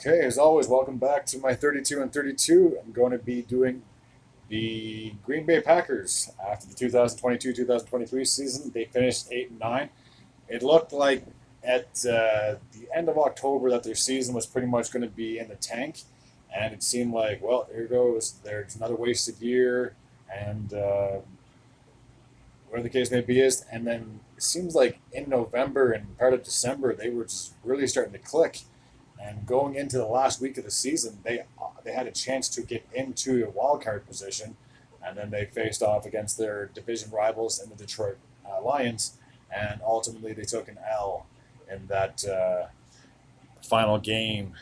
Okay, as always, welcome back to my 32 and 32. I'm going to be doing the Green Bay Packers after the 2022-2023 season. They finished 8 and 9. It looked like at the end of October that their season was pretty much going to be in the tank, and it seemed like, well, here goes. There's another wasted year, and whatever the case may be is. And then it seems like in November and part of December they were just really starting to click. And going into the last week of the season, they had a chance to get into a wild card position, and then they faced off against their division rivals in the Detroit Lions, and ultimately they took an L in that final game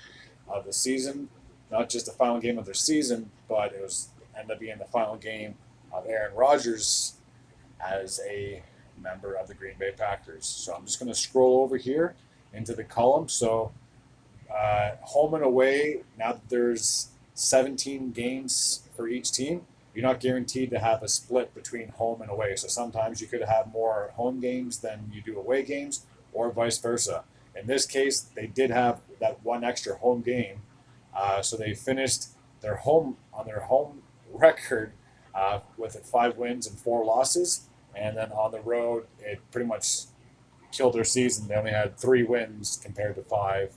of the season. Not just the final game of their season, but it was ended up being the final game of Aaron Rodgers as a member of the Green Bay Packers. So I'm just going to scroll over here into the column. So home and away, now that there's 17 games for each team, you're not guaranteed to have a split between home and away. So sometimes you could have more home games than you do away games, or vice versa. In this case, they did have that one extra home game, so they finished their home record with 5 wins and 4 losses, and then on the road, it pretty much killed their season. They only had 3 wins compared to 5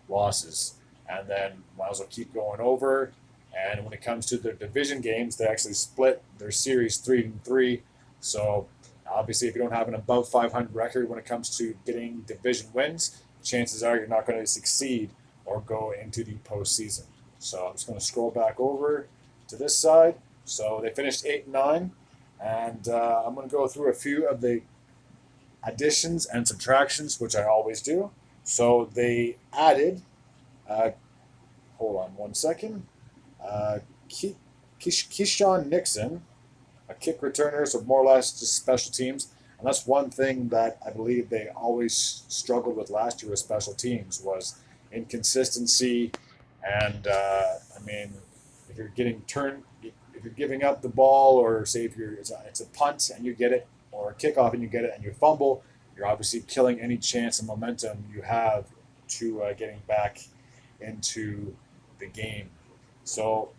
losses, and then might as well keep going over. And when it comes to their division games, they actually split their series 3-3. So obviously, if you don't have an above 500 record when it comes to getting division wins, chances are you're not going to succeed or go into the postseason. So I'm just going to scroll back over to this side. So they finished 8-9, and I'm going to go through a few of the additions and subtractions, which I always do. So they added, uh, hold on one second, uh, Keyshawn Nixon, a kick returner, so more or less just special teams. And that's one thing that I believe they always struggled with last year with special teams was inconsistency. And I mean, if you're getting turned, if you're giving up the ball, or say if it's a punt and you get it, or a kickoff and you get it and you fumble, you're obviously killing any chance and momentum you have to getting back into the game. So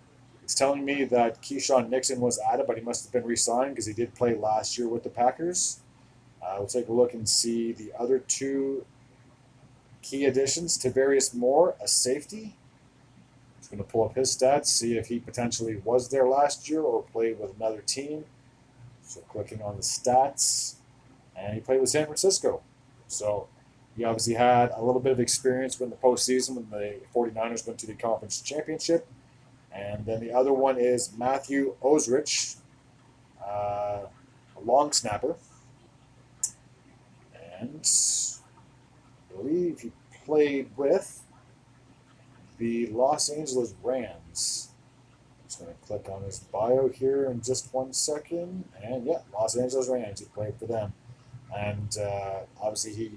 it's telling me that Keyshawn Nixon was added, but he must have been re-signed because he did play last year with the Packers. We'll take a look and see the other two key additions. Tavarius Moore, a safety. Just going to pull up his stats, see if he potentially was there last year or played with another team. So clicking on the stats, and he played with San Francisco. So he obviously had a little bit of experience in the postseason when the 49ers went to the conference championship. And then the other one is Matthew Osrich, a long snapper. And I believe he played with the Los Angeles Rams. I'm just going to click on his bio here in just one second. And yeah, Los Angeles Rams, he played for them. And obviously he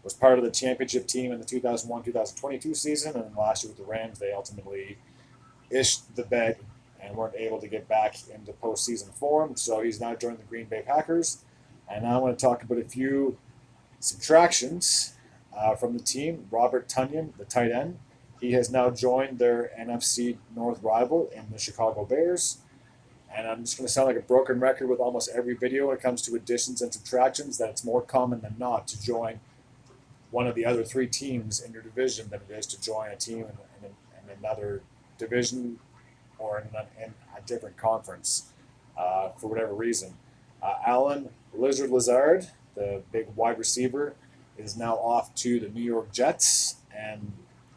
was part of the championship team in the 2001-2022 season. And then last year with the Rams, they ultimately ished the bed and weren't able to get back into postseason form. So he's now joined the Green Bay Packers. And now I want to talk about a few subtractions from the team. Robert Tunyon, the tight end, he has now joined their NFC North rival in the Chicago Bears. And I'm just going to sound like a broken record with almost every video when it comes to additions and subtractions, that it's more common than not to join one of the other 3 teams in your division than it is to join a team in another division or in a different conference for whatever reason. Alan Lazard, the big wide receiver, is now off to the New York Jets. And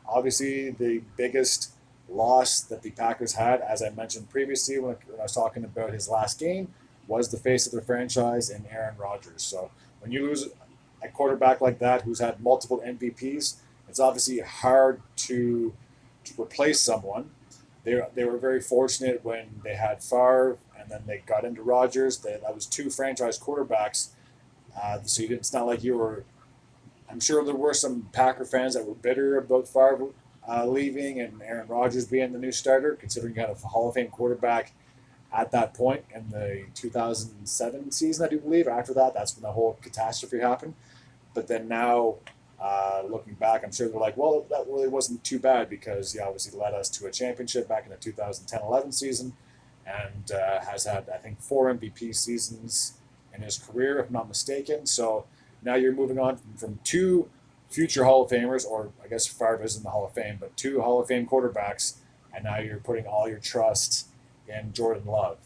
obviously the biggest loss that the Packers had, as I mentioned previously when I was talking about his last game, was the face of their franchise in Aaron Rodgers. So when you lose a quarterback like that who's had multiple MVPs, it's obviously hard to replace someone. They were very fortunate when they had Favre and then they got into Rodgers. That was 2 franchise quarterbacks. So it's not like you were. I'm sure there were some Packer fans that were bitter about Favre leaving and Aaron Rodgers being the new starter, considering you had a Hall of Fame quarterback at that point in the 2007 season, I do believe. After that, that's when the whole catastrophe happened. But then now looking back, I'm sure they're like, well, that really wasn't too bad because he obviously led us to a championship back in the 2010-11 season, and has had, I think, 4 MVP seasons in his career, if I'm not mistaken. So now you're moving on from two future Hall of Famers, or I guess Favre is in the Hall of Fame, but two Hall of Fame quarterbacks, and now you're putting all your trust in Jordan Love.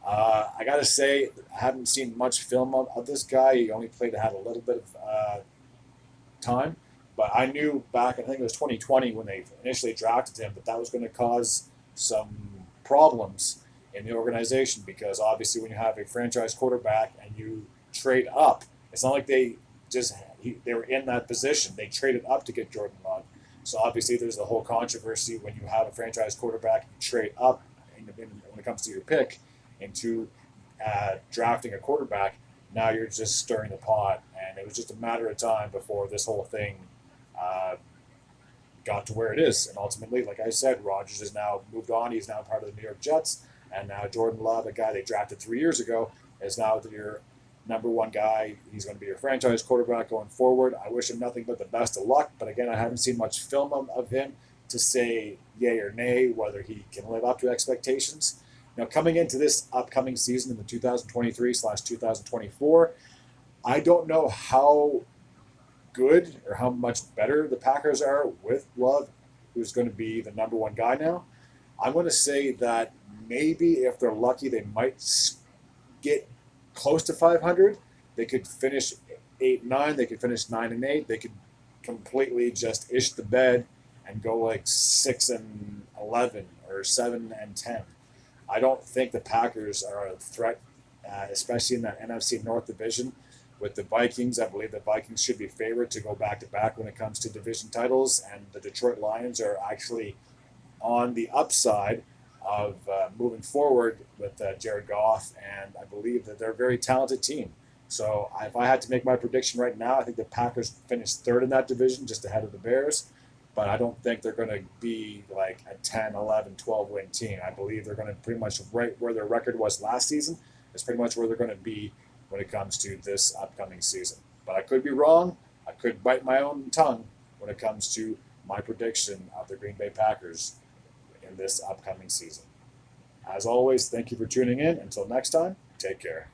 I gotta say, I haven't seen much film of this guy. He only had a little bit of time, but I knew back, I think it was 2020 when they initially drafted him, that was going to cause some problems in the organization because obviously when you have a franchise quarterback and you trade up, it's not like they were in that position. They traded up to get Jordan Love. So obviously there's the whole controversy when you have a franchise quarterback, you trade up when it comes to your pick into drafting a quarterback. Now you're just stirring the pot, and it was just a matter of time before this whole thing uh, got to where it is. And ultimately, like I said, Rodgers has now moved on. He's now part of the New York Jets, and now Jordan Love, a guy they drafted 3 years ago, is now your number one guy. He's going to be your franchise quarterback going forward. I wish him nothing but the best of luck. But again, I haven't seen much film of him to say yay or nay whether he can live up to expectations. Now, coming into this upcoming season in the 2023/2024, I don't know how good or how much better the Packers are with Love, who's going to be the number one guy now. I'm going to say that maybe if they're lucky, they might get close to 500. They could finish 8-9. They could finish 9-8. They could completely just ish the bed and go like 6-11 or 7-10. I don't think the Packers are a threat, especially in that NFC North division. With the Vikings, I believe the Vikings should be favored to go back to back when it comes to division titles, and the Detroit Lions are actually on the upside of moving forward with Jared Goff, and I believe that they're a very talented team. So if I had to make my prediction right now, I think the Packers finish third in that division, just ahead of the Bears. But I don't think they're going to be like a 10, 11, 12 win team. I believe they're going to pretty much right where their record was last season is pretty much where they're going to be when it comes to this upcoming season. But I could be wrong. I could bite my own tongue when it comes to my prediction of the Green Bay Packers in this upcoming season. As always, thank you for tuning in. Until next time, take care.